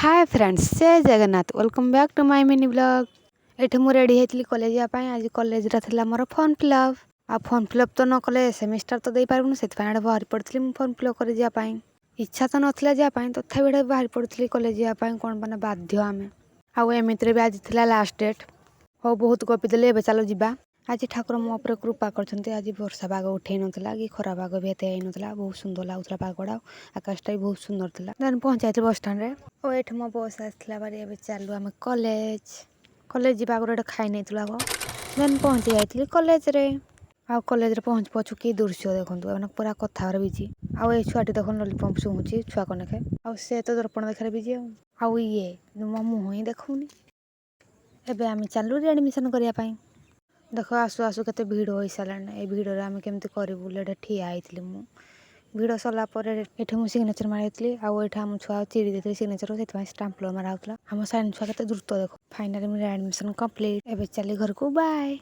हाय friends जय Jagannath welcome back to my mini blog. ये मुझे रेडी होती कॉलेज आज कॉलेज थी more form fill up form fill up तो न कले सेमिस्टर तो दे पारूँ से बाहर पड़ी फॉर्म फिलअप कर इच्छा तो नाला जावाई तथा बाहर पड़ी कॉलेज जावाई कौन मैंने बाध्य आम आमती भी आज थी लास्ट डेट हो बहुत गपीदेली चलो जा आज ठाकुर मो उपर कृपा कर आज वर्षा पाग उठे नाला कि खरा पाग भी एत होता बहुत सुंदर लगुला पागड़ा आकाशटा भी बहुत सुंदर था देन पहुँचा बस स्टाण्ड और ये मो बस आसला बारी चलू आम कॉलेज कॉलेज जी गोटे खाई नहीं आग देन पहुँची जाइए कॉलेज रे कॉलेज पहुँच पहुँचु कि दृश्य देखो पूरा कथा बिजी आई छुआटी देख लॉलीपॉप शुँची छुआ कनेखे से तो दर्पण देखार बिजी ये मो मुँह ही देखनी एबे आम चलू एडमिशन करने देख आसु आसु के भिड़ हो सारा ये भिड़े आम केमती करूँ ठिया होती भिड़ सरला मुझे सिग्नेचर मारी आम छुआ चिरी देते सिग्नेचर से स्टाम्पलर मारा होता आम साइंस छुआ के द्रुत देख फाइनाली मेरा एडमिशन कंप्लीट एबे चली घर को बाय।